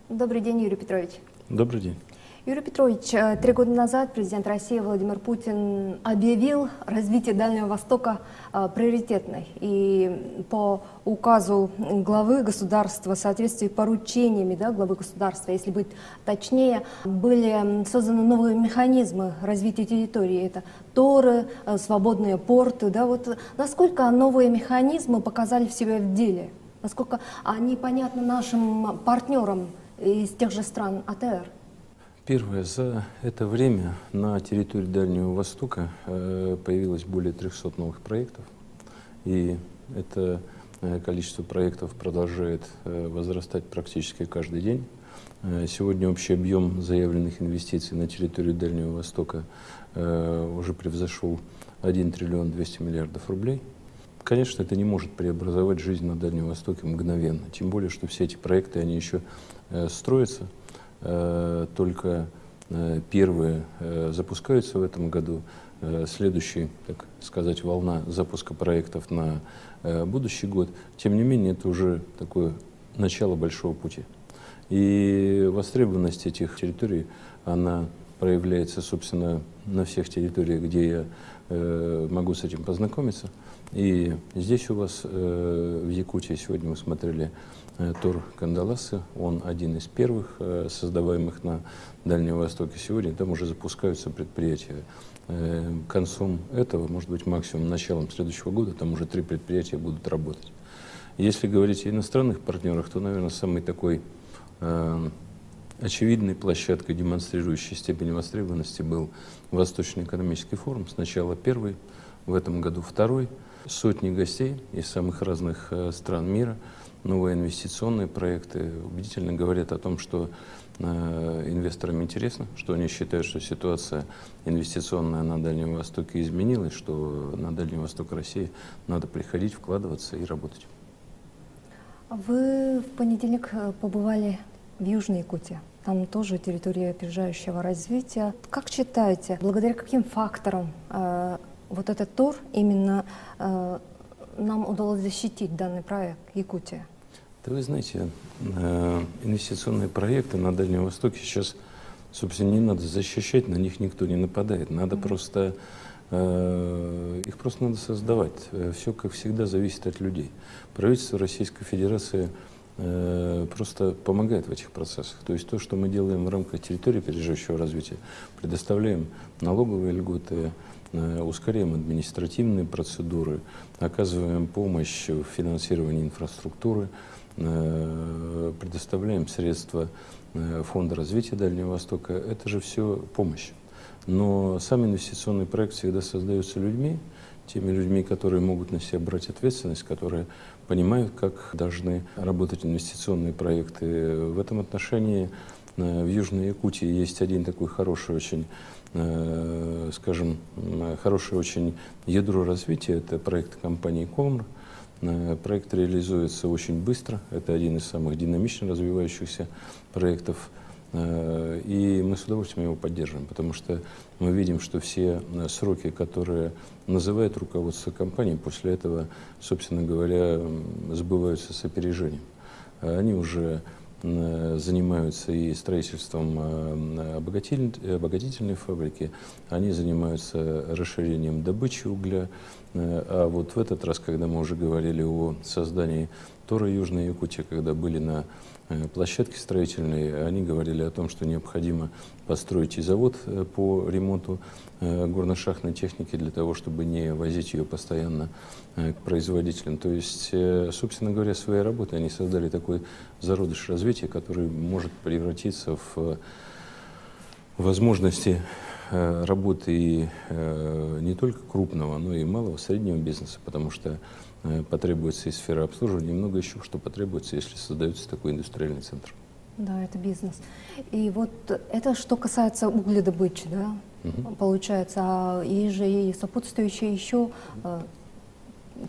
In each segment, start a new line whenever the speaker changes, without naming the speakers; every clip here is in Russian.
Добрый день, Юрий Петрович.
Добрый день.
Юрий Петрович, 3 года назад президент России Владимир Путин объявил развитие Дальнего Востока приоритетной. И по указу главы государства, в соответствии с поручениями главы государства, если быть точнее, были созданы новые механизмы развития территории. Это торы, свободные порты. Насколько новые механизмы показали себя в деле? Насколько они понятны нашим партнерам из тех же стран АТР?
Первое, за это время на территории Дальнего Востока появилось более 300 новых проектов, и это количество проектов продолжает возрастать практически каждый день. Сегодня общий объем заявленных инвестиций на территорию Дальнего Востока уже превзошел 1 триллион 200 миллиардов рублей. Конечно, это не может преобразовать жизнь на Дальнем Востоке мгновенно, тем более, что все эти проекты, они еще строятся. Только первые запускаются в этом году. Следующая, так сказать, волна запуска проектов на будущий год. Тем не менее, это уже такое начало большого пути. И востребованность этих территорий, она проявляется, собственно, на всех территориях, где я могу с этим познакомиться. И здесь у вас, в Якутии, сегодня мы смотрели Тор Кандаласы, он один из первых создаваемых на Дальнем Востоке. Сегодня там уже запускаются предприятия. Концом этого, может быть, максимум началом следующего года, там уже 3 предприятия будут работать. Если говорить о иностранных партнерах, то, наверное, самый такой очевидной площадкой, демонстрирующей степень востребованности, был Восточный экономический форум. Сначала первый, в этом году второй. Сотни гостей из самых разных стран мира, новые инвестиционные проекты убедительно говорят о том, что инвесторам интересно, что они считают, что ситуация инвестиционная на Дальнем Востоке изменилась, что на Дальний Восток России надо приходить, вкладываться и работать.
Вы в понедельник побывали в Южной Якутии. Там тоже территория опережающего развития. Как считаете, благодаря каким факторам вот этот ТОР именно нам удалось защитить данный проект Якутия?
Да вы знаете, инвестиционные проекты на Дальнем Востоке сейчас, собственно, не надо защищать, на них никто не нападает. Надо просто, их просто надо создавать. Все, как всегда, зависит от людей. Правительство Российской Федерации просто помогает в этих процессах. То есть то, что мы делаем в рамках территории опережающего развития, предоставляем налоговые льготы, ускоряем административные процедуры, оказываем помощь в финансировании инфраструктуры, предоставляем средства Фонда развития Дальнего Востока. Это же все помощь. Но сам инвестиционный проект всегда создается людьми, теми людьми, которые могут на себя брать ответственность, которые понимают, как должны работать инвестиционные проекты. В этом отношении в Южной Якутии есть один такой хороший очень, скажем, хорошее очень ядро развития. Это проект компании «Комр». Проект реализуется очень быстро. Это один из самых динамично развивающихся проектов. И мы с удовольствием его поддерживаем, потому что мы видим, что все сроки, которые называет руководство компании, после этого, собственно говоря, сбываются с опережением. Они уже занимаются и строительством обогатительной фабрики, они занимаются расширением добычи угля. А вот в этот раз, когда мы уже говорили о создании ТОРа Южной Якутии, когда были на площадке строительной, они говорили о том, что необходимо построить и завод по ремонту горно-шахтной техники для того, чтобы не возить ее постоянно к производителям. То есть, собственно говоря, своей работой они создали такой зародыш развития, который может превратиться в возможности работы и не только крупного, но и малого, среднего бизнеса, потому что потребуется и сфера обслуживания, и много еще, что потребуется, если создается такой индустриальный центр.
Да, это бизнес. И вот это что касается угледобычи, да, получается, а есть же и сопутствующие еще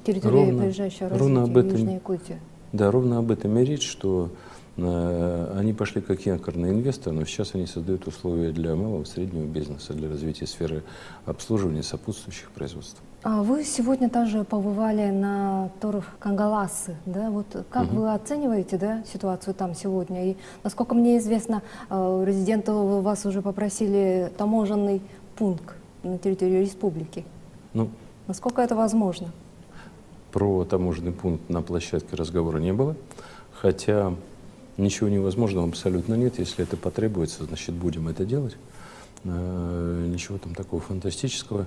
территории опережающего развития Южной Якутии.
Да, ровно об этом и речь, что Они пошли как якорный инвестор, но сейчас они создают условия для малого и среднего бизнеса, для развития сферы обслуживания сопутствующих производств.
А вы сегодня также побывали на Тор-Кангаласы, да? Вот как вы оцениваете, да, ситуацию там сегодня? И, насколько мне известно, резиденты вас уже попросили таможенный пункт на территории республики.
Ну,
насколько это возможно?
Про таможенный пункт на площадке разговора не было, хотя ничего невозможного абсолютно нет. Если это потребуется, значит, будем это делать. Ничего там такого фантастического.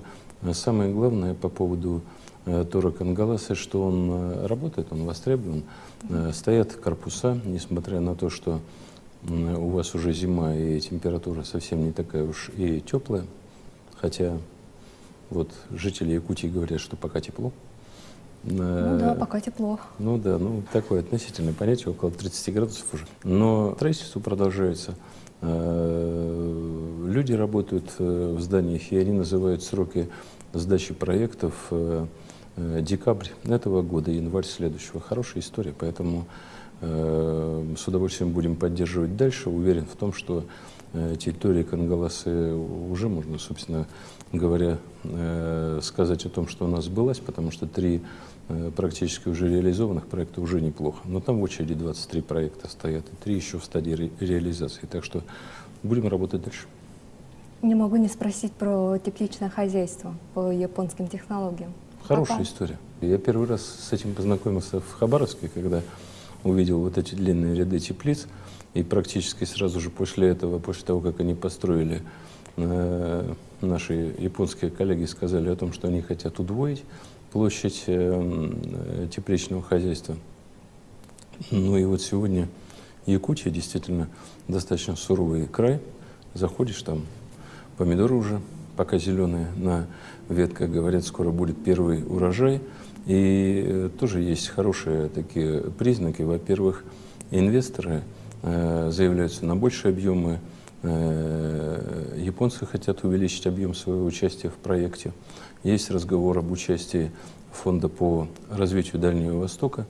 Самое главное по поводу Тора-Кангаласа, что он работает, он востребован. Стоят корпуса, несмотря на то, что у вас уже зима и температура совсем не такая уж и теплая. Хотя вот жители Якутии говорят, что пока тепло.
Ну да, пока тепло.
Ну да, ну такое относительное понятие, около 30 градусов уже. Но строительство продолжается. Люди работают в зданиях, и они называют сроки сдачи проектов декабрь этого года, январь следующего. Хорошая история, поэтому с удовольствием будем поддерживать дальше. Уверен в том, что территория Кангаласы уже можно, собственно говоря, сказать о том, что у нас сбылась, потому что 3 практически уже реализованных проекта уже неплохо. Но там в очереди 23 проекта стоят, и 3 еще в стадии реализации. Так что будем работать дальше.
Не могу не спросить про тепличное хозяйство по японским технологиям.
Хорошая история. Я первый раз с этим познакомился в Хабаровске, когда увидел вот эти длинные ряды теплиц. И практически сразу же после этого, после того, как они построили, наши японские коллеги сказали о том, что они хотят удвоить площадь тепличного хозяйства. Ну и вот сегодня Якутия действительно достаточно суровый край. Заходишь, там помидоры уже пока зеленые на ветках, говорят, скоро будет первый урожай. И тоже есть хорошие такие признаки. Во-первых, инвесторы заявляются на большие объемы. Японцы хотят увеличить объем своего участия в проекте. Есть разговор об участии фонда по развитию Дальнего Востока.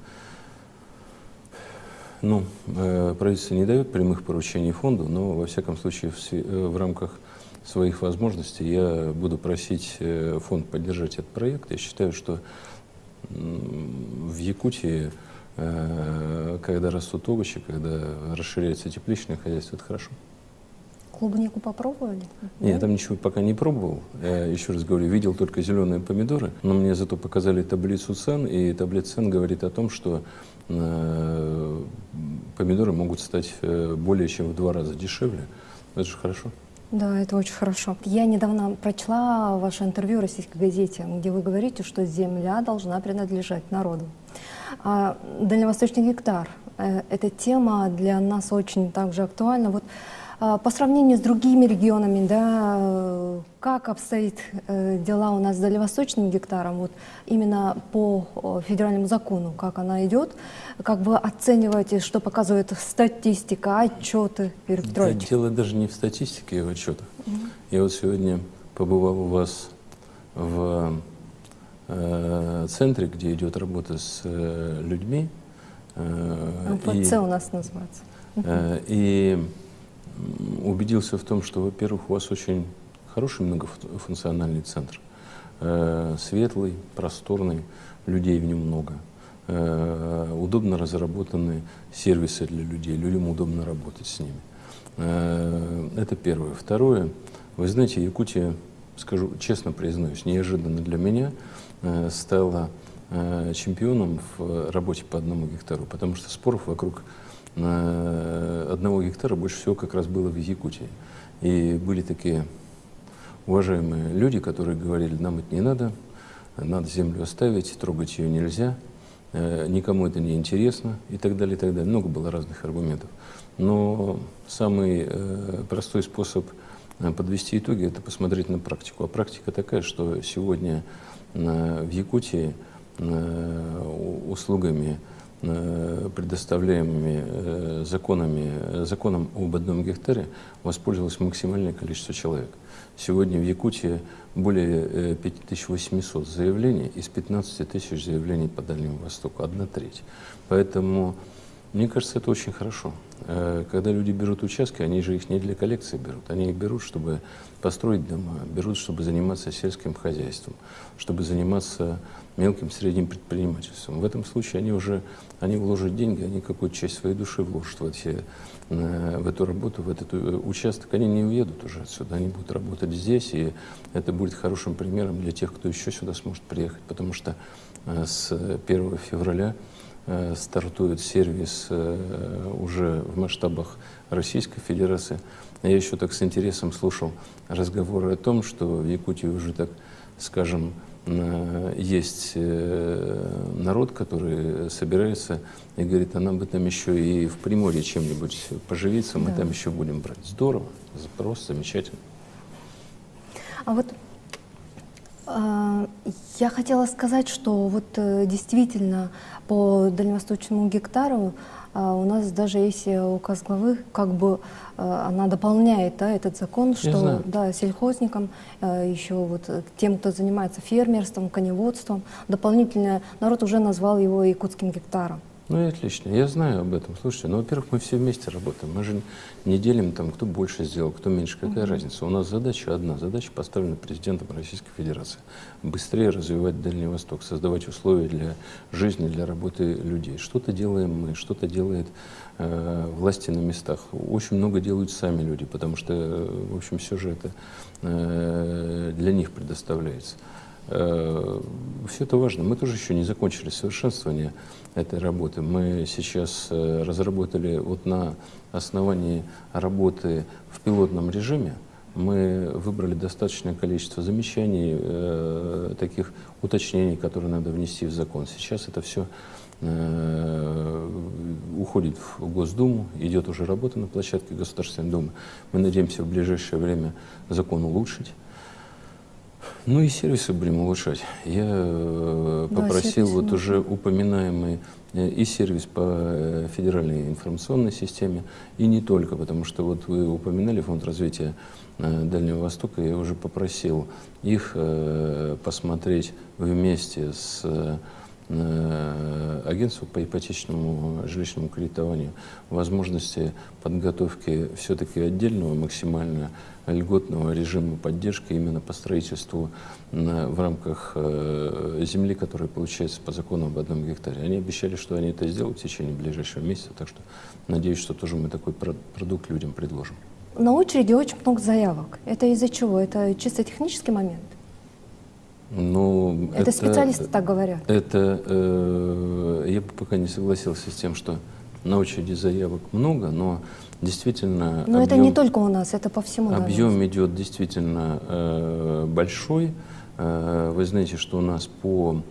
Ну, правительство не дает прямых поручений фонду, но, во всяком случае, в рамках своих возможностей я буду просить фонд поддержать этот проект. Я считаю, что в Якутии, когда растут овощи, когда расширяется тепличное хозяйство, это хорошо.
Клубнику попробовали?
Нет, я там ничего пока не пробовал. Я еще раз говорю, видел только зеленые помидоры, но мне зато показали таблицу цен, и таблица цен говорит о том, что помидоры могут стать более чем в 2 раза дешевле. Это же хорошо.
Да, это очень хорошо. Я недавно прочла ваше интервью в российской газете, где вы говорите, что земля должна принадлежать народу. А дальневосточный гектар – эта тема для нас очень также актуальна. Вот по сравнению с другими регионами, да, как обстоят дела у нас с дальневосточным гектаром, вот именно по федеральному закону, как она идет, как вы оцениваете, что показывает статистика, отчеты, Юрий Петрович?
Да, дело даже не в статистике и в отчетах. Я вот сегодня побывал у вас в центре, где идет работа с людьми.
МФЦ у нас называется.
И убедился в том, что, во-первых, у вас очень хороший многофункциональный центр. Светлый, просторный, людей в нем много. Удобно разработаны сервисы для людей, людям удобно работать с ними. Это первое. Второе, вы знаете, Якутия, скажу честно, признаюсь, неожиданно для меня, стала чемпионом в работе по 1 гектару, потому что споров вокруг 1 гектара больше всего как раз было в Якутии. И были такие уважаемые люди, которые говорили, нам это не надо, надо землю оставить, трогать ее нельзя, никому это не интересно и так далее, и так далее. Много было разных аргументов. Но самый простой способ подвести итоги – это посмотреть на практику. А практика такая, что сегодня в Якутии услугами, предоставляемыми законом об 1 гектаре, воспользовалось максимальное количество человек. Сегодня в Якутии более 5800 заявлений из 15 тысяч заявлений по Дальнему Востоку, 1/3. Поэтому Мне кажется, это очень хорошо. Когда люди берут участки, они же их не для коллекции берут. Они их берут, чтобы построить дома, берут, чтобы заниматься сельским хозяйством, чтобы заниматься мелким, средним предпринимательством. В этом случае они вложат деньги, они какую-то часть своей души вложат в эту работу, в этот участок. Они не уедут уже отсюда, они будут работать здесь, и это будет хорошим примером для тех, кто еще сюда сможет приехать, потому что с 1 февраля стартует сервис уже в масштабах Российской Федерации. Я еще так с интересом слушал разговоры о том, что в Якутии уже, так скажем, есть народ, который собирается и говорит, а нам бы там еще и в Приморье чем-нибудь поживиться, мы там еще будем брать. Здорово, просто замечательно.
А вот я хотела сказать, что вот действительно по дальневосточному гектару у нас даже есть указ главы, как бы она дополняет этот закон, что сельхозникам, еще вот тем, кто занимается фермерством, коневодством, дополнительно народ уже назвал его якутским гектаром.
Ну и отлично, я знаю об этом. Слушайте, ну, во-первых, мы все вместе работаем. Мы же не делим там, кто больше сделал, кто меньше. Какая разница? У нас задача одна. Задача поставлена президентом Российской Федерации. Быстрее развивать Дальний Восток, создавать условия для жизни, для работы людей. Что-то делаем мы, что-то делает власти на местах. Очень много делают сами люди, потому что, в общем, все же это для них предоставляется. Все это важно. Мы тоже еще не закончили совершенствование этой работы. Мы сейчас разработали вот на основании работы в пилотном режиме, мы выбрали достаточное количество замечаний, таких уточнений, которые надо внести в закон. Сейчас это все уходит в Госдуму, идет уже работа на площадке Государственной Думы. Мы надеемся в ближайшее время закон улучшить. Ну и сервисы будем улучшать. Я попросил вот уже упоминаемый и сервис по федеральной информационной системе, и не только, потому что вот вы упоминали Фонд развития Дальнего Востока, я уже попросил их посмотреть вместе с агентством по ипотечному жилищному кредитованию возможности подготовки все-таки отдельного максимально льготного режима поддержки именно по строительству в рамках земли, которая получается по закону об 1 гектаре. Они обещали, что они это сделают в течение ближайшего месяца, так что надеюсь, что тоже мы такой продукт людям предложим.
На очереди очень много заявок. Это из-за чего? Это чисто технический момент?
Ну,
это специалисты так говорят.
Это я бы пока не согласился с тем, что на очереди заявок много, но действительно...
Но это не только у нас, это по всему.
Объем идет действительно большой. Вы знаете, что у нас по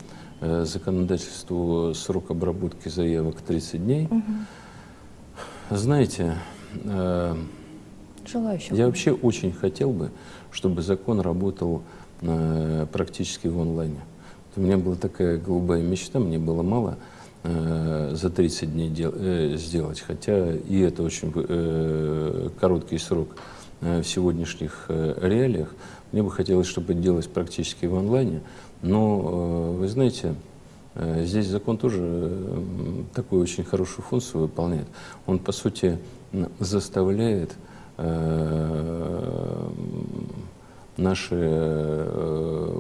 законодательству срок обработки заявок 30 дней. Знаете, я вообще очень хотел бы, чтобы закон работал практически в онлайне. У меня была такая голубая мечта, мне было мало за 30 дней сделать, хотя и это очень короткий срок в сегодняшних реалиях. Мне бы хотелось, чтобы это делалось практически в онлайне, но, вы знаете, здесь закон тоже такую очень хорошую функцию выполняет. Он, по сути, заставляет наши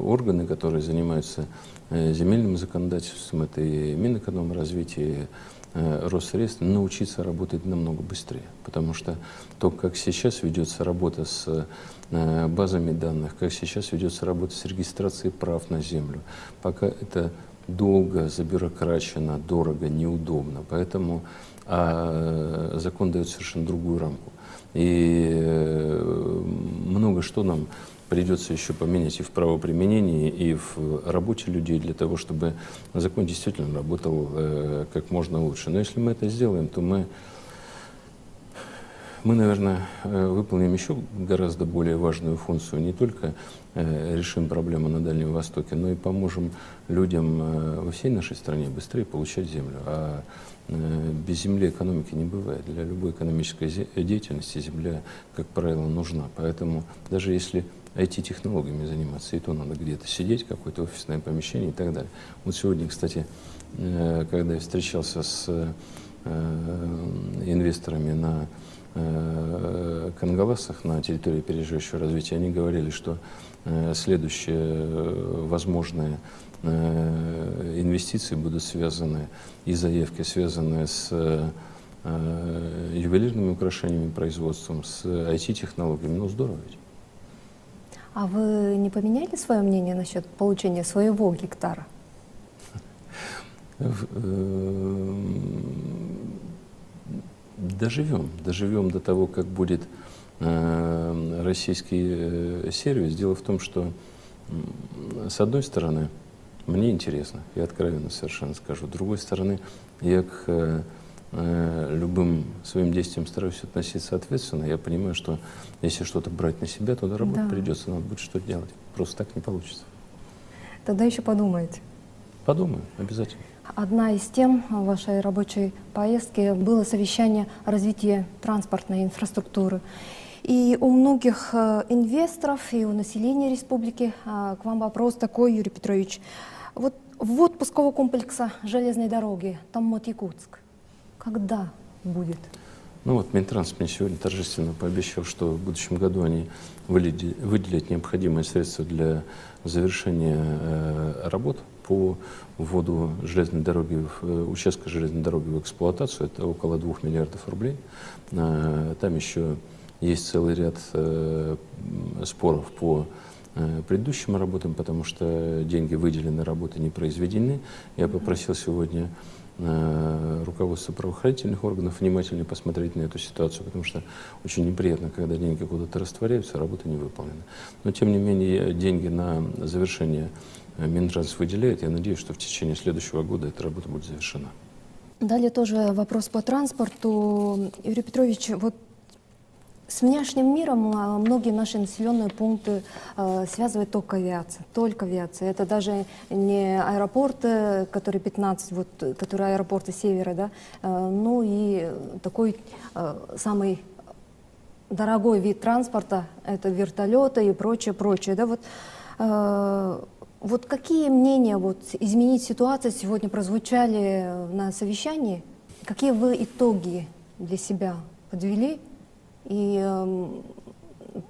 органы, которые занимаются земельным законодательством, это и Минэкономразвитие, и Россредств, научиться работать намного быстрее. Потому что то, как сейчас ведется работа с базами данных, как сейчас ведется работа с регистрацией прав на землю, пока это долго, забюрокрачено, дорого, неудобно. Поэтому закон дает совершенно другую рамку. И много что нам придется еще поменять и в правоприменении, и в работе людей для того, чтобы закон действительно работал как можно лучше. Но если мы это сделаем, то мы, наверное, выполним еще гораздо более важную функцию. Не только решим проблему на Дальнем Востоке, но и поможем людям во всей нашей стране быстрее получать землю. А без земли экономики не бывает. Для любой экономической деятельности земля, как правило, нужна. Поэтому даже если IT-технологиями заниматься, и то надо где-то сидеть, какое-то офисное помещение и так далее. Вот сегодня, кстати, когда я встречался с инвесторами на Кангаласах, на территории опережающего развития, они говорили, что следующие возможные инвестиции будут связаны, и заявки связаны с ювелирными украшениями, производством, с IT-технологиями. Ну, здорово ведь.
А вы не поменяли свое мнение насчет получения своего гектара?
Доживем до того, как будет российский сервис. Дело в том, что, с одной стороны, мне интересно, я откровенно совершенно скажу. С другой стороны, я к любым своим действиям стараюсь относиться ответственно. Я понимаю, что если что-то брать на себя, то работать придется, надо будет что-то делать. Просто так не получится.
Тогда еще подумаете.
Подумаю, обязательно.
Одна из тем вашей рабочей поездки было совещание о развитии транспортной инфраструктуры. И у многих инвесторов, и у населения республики к вам вопрос такой, Юрий Петрович. Вот ввод пускового комплекса железной дороги Томмот-Якутск когда будет?
Ну вот Минтранс мне сегодня торжественно пообещал, что в будущем году они выделят необходимые средства для завершения работ по вводу железной дороги, участка железной дороги в эксплуатацию. Это около 2 миллиардов рублей. Там еще есть целый ряд споров по предыдущим работам, потому что деньги выделены, работы не произведены. Я попросил сегодня руководство правоохранительных органов внимательно посмотреть на эту ситуацию, потому что очень неприятно, когда деньги куда-то растворяются, а работа не выполнена. Но, тем не менее, деньги на завершение Минтранс выделяет. Я надеюсь, что в течение следующего года эта работа будет завершена.
Далее тоже вопрос по транспорту. Юрий Петрович, вот с внешним миром многие наши населенные пункты связывает только авиация, только авиация. Это даже не аэропорты, которые 15, вот, которые аэропорты севера, да, ну и такой самый дорогой вид транспорта — это вертолеты и прочее, прочее. Да, вот, вот какие мнения вот, изменить ситуацию сегодня прозвучали на совещании? Какие вы итоги для себя подвели? И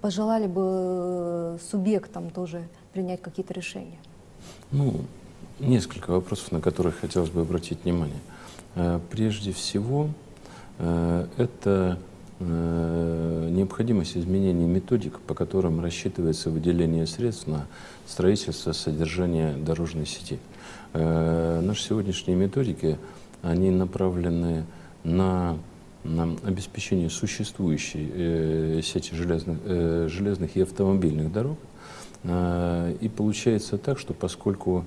пожелали бы субъектам тоже принять какие-то решения?
Ну, несколько вопросов, на которые хотелось бы обратить внимание. Прежде всего, это необходимость изменения методик, по которым рассчитывается выделение средств на строительство, содержание дорожной сети. Наши сегодняшние методики, они направлены на обеспечение существующей сети железных и автомобильных дорог. И получается так, что поскольку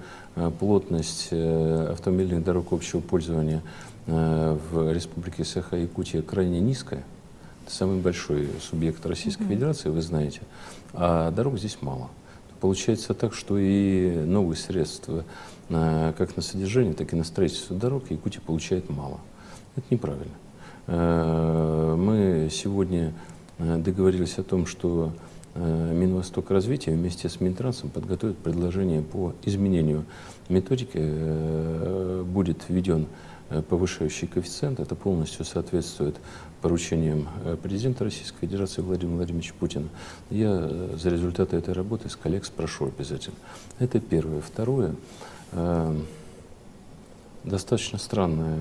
плотность автомобильных дорог общего пользования в Республике Саха-Якутия крайне низкая, это самый большой субъект Российской Федерации, вы знаете, а дорог здесь мало. Получается так, что и новых средств как на содержание, так и на строительство дорог Якутия получает мало. Это неправильно. Мы сегодня договорились о том, что Минвосток развития вместе с Минтрансом подготовит предложение по изменению методики. Будет введен повышающий коэффициент. Это полностью соответствует поручениям президента Российской Федерации Владимира Владимировича Путина. Я за результаты этой работы с коллег спрошу обязательно. Это первое. Второе. Достаточно странная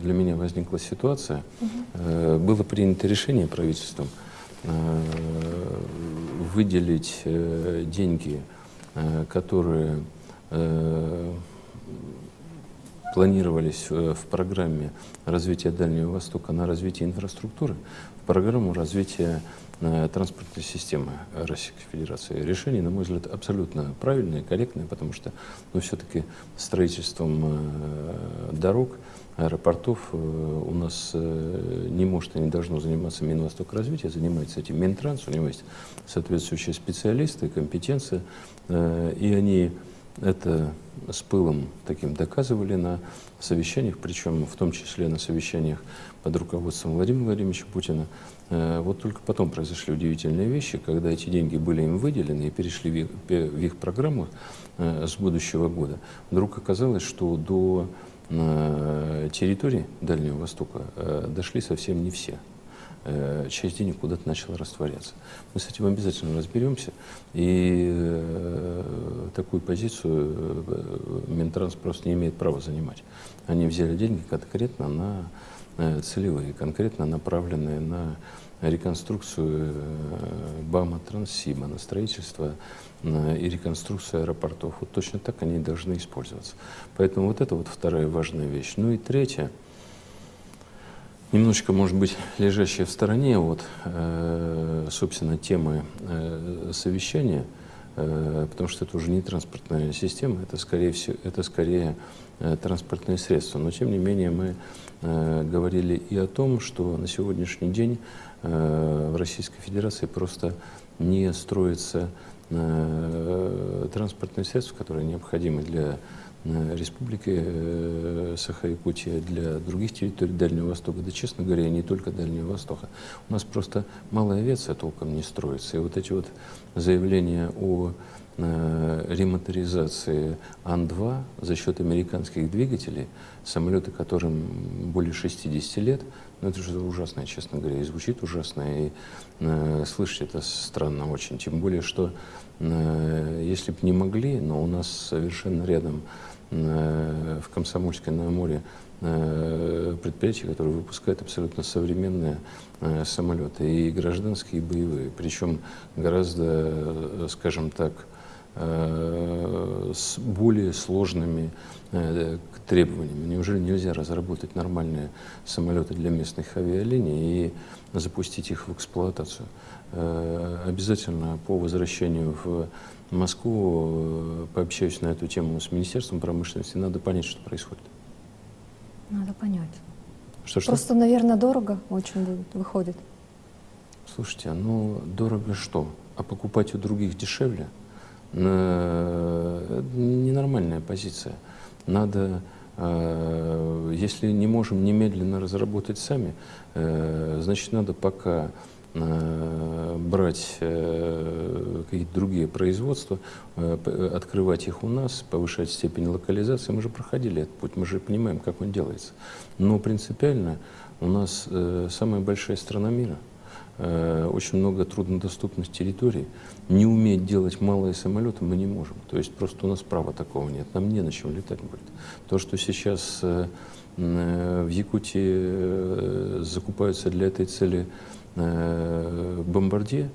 для меня возникла ситуация. Было принято решение правительством выделить деньги, которые планировались в программе развития Дальнего Востока на развитие инфраструктуры, в программу развития транспортной системы Российской Федерации. Решение, на мой взгляд, абсолютно правильное, корректное, потому что все-таки строительством дорог, аэропортов у нас не может и не должно заниматься Минвосток развития, занимается этим Минтранс, у него есть соответствующие специалисты, компетенция, и они это с пылом таким доказывали на совещаниях, причем в том числе на совещаниях под руководством Владимира Владимировича Путина. Вот только потом произошли удивительные вещи, когда эти деньги были им выделены и перешли в их программу с будущего года. Вдруг оказалось, что до территорий Дальнего Востока дошли совсем не все. Часть денег куда-то начала растворяться. Мы с этим обязательно разберемся, и такую позицию Минтранс просто не имеет права занимать. Они взяли деньги конкретно на целевые, конкретно направленные на реконструкцию БАМа, Транссиба, на строительство и реконструкцию аэропортов. Вот точно так они должны использоваться. Поэтому вот это вот вторая важная вещь. Ну и третья, немножечко, может быть, лежащая в стороне от, собственно, темы совещания, потому что это уже не транспортная система, это скорее транспортные средства. Но, тем не менее, мы говорили и о том, что на сегодняшний день в Российской Федерации просто не строятся транспортные средства, которые необходимы для Республики Саха-Якутия, для других территорий Дальнего Востока, да, честно говоря, и не только Дальнего Востока. У нас просто малая авиация толком не строится. И вот эти вот заявления о ремоторизации Ан-2 за счет американских двигателей, самолеты, которым более 60 лет, ну это же ужасно, честно говоря, и звучит ужасно, и слышать это странно очень. Тем более, что если бы не могли, но у нас совершенно рядом в Комсомольске-на-Амуре предприятия, которые выпускают абсолютно современные самолеты, и гражданские, и боевые, причем гораздо, скажем так, с более сложными требованиями. Неужели нельзя разработать нормальные самолеты для местных авиалиний и запустить их в эксплуатацию? Обязательно по возвращению в Москву пообщаюсь на эту тему с Министерством промышленности. Надо понять, что происходит.
Надо понять.
Что?
Просто, наверное, дорого очень выходит.
Слушайте, ну дорого что? А покупать у других дешевле? Ненормальная позиция. Надо, если не можем немедленно разработать сами, значит, надо пока брать какие-то другие производства, открывать их у нас, повышать степень локализации. Мы же проходили этот путь, мы же понимаем, как он делается. Но принципиально у нас самая большая страна мира. Очень много труднодоступных территорий. Не уметь делать малые самолеты мы не можем. То есть просто у нас права такого нет. Нам не на чем летать будет. То, что сейчас в Якутии закупаются для этой цели бомбардье,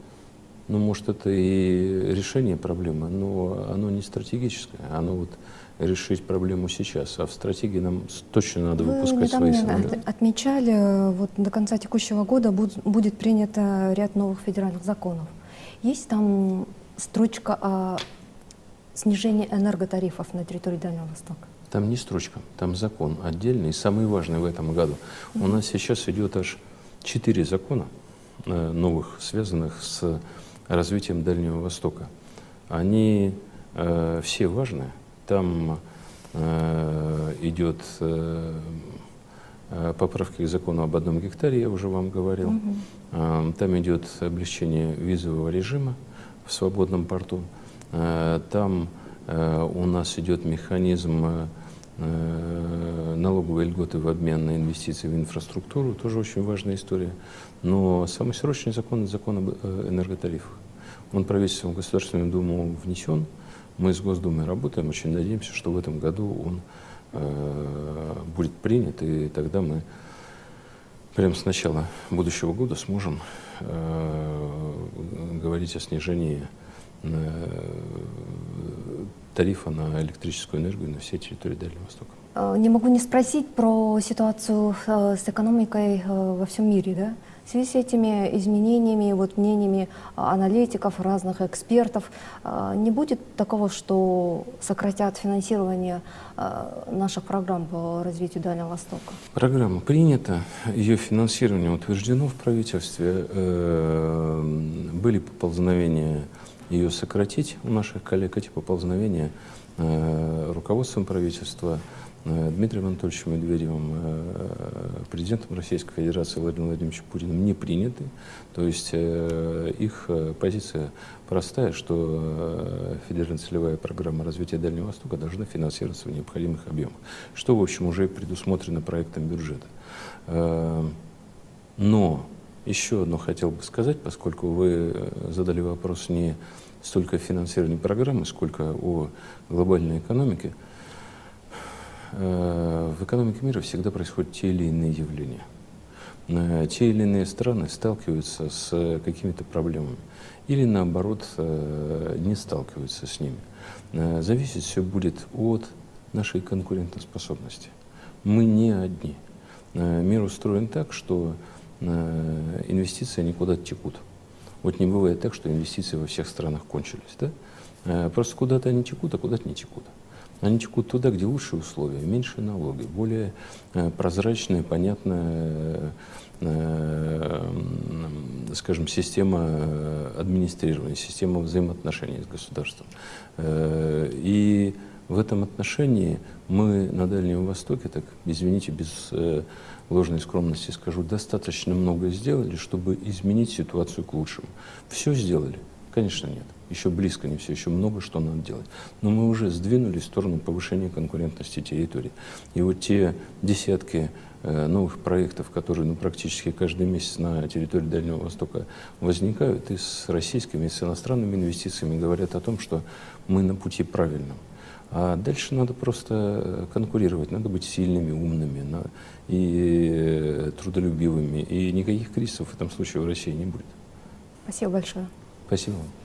ну, может, это и решение проблемы, но оно не стратегическое. Оно вот решить проблему сейчас, а в стратегии нам точно надо выпускать свои самолеты.
Отмечали, вот до конца текущего года будет принято ряд новых федеральных законов. Есть там строчка о снижении энерготарифов на территории Дальнего Востока?
Там не строчка, там закон отдельный, и самый важный в этом году. У нас сейчас идет аж 4 закона новых, связанных с развитием Дальнего Востока. Они все важны. Там идет поправки к закону об 1 гектаре, я уже вам говорил. Там идет облегчение визового режима в свободном порту. Там у нас идет механизм налоговой льготы в обмен на инвестиции в инфраструктуру, тоже очень важная история. Но самый срочный закон — это закон об энерготарифах. Он правительством в Государственную Думу внесен. Мы с Госдумой работаем, очень надеемся, что в этом году он будет принят, и тогда мы прямо с начала будущего года сможем говорить о снижении тарифа на электрическую энергию на всей территории Дальнего Востока.
Не могу не спросить про ситуацию с экономикой во всем мире, да? В связи с этими изменениями, вот мнениями аналитиков, разных экспертов, не будет такого, что сократят финансирование наших программ по развитию Дальнего Востока?
Программа принята, ее финансирование утверждено в правительстве. Были поползновения ее сократить у наших коллег. Эти поползновения руководством правительства Дмитрием Анатольевичем Медведевым, президентом Российской Федерации Владимиром Владимировичем Путиным не приняты. То есть их позиция простая, что федеральная целевая программа развития Дальнего Востока должна финансироваться в необходимых объемах, что, в общем, уже предусмотрено проектом бюджета. Но еще одно хотел бы сказать, поскольку вы задали вопрос не столько о финансировании программы, сколько о глобальной экономике. В экономике мира всегда происходят те или иные явления. Те или иные страны сталкиваются с какими-то проблемами или, наоборот, не сталкиваются с ними. Зависеть все будет от нашей конкурентоспособности. Мы не одни. Мир устроен так, что инвестиции никуда текут. Вот не бывает так, что инвестиции во всех странах кончились. Да? Просто куда-то они текут, а куда-то не текут. Они текут туда, где лучшие условия, меньше налоги, более прозрачная, понятная, скажем, система администрирования, система взаимоотношений с государством. И в этом отношении мы на Дальнем Востоке, так, извините, без ложной скромности скажу, достаточно много сделали, чтобы изменить ситуацию к лучшему. Все сделали? Конечно, нет. Еще близко не все, еще много что надо делать. Но мы уже сдвинулись в сторону повышения конкурентности территории. И вот те десятки новых проектов, которые практически каждый месяц на территории Дальнего Востока возникают, и с российскими, и с иностранными инвестициями говорят о том, что мы на пути правильном. А дальше надо просто конкурировать, надо быть сильными, умными и трудолюбивыми. И никаких кризисов в этом случае в России не будет.
Спасибо большое.
Спасибо вам.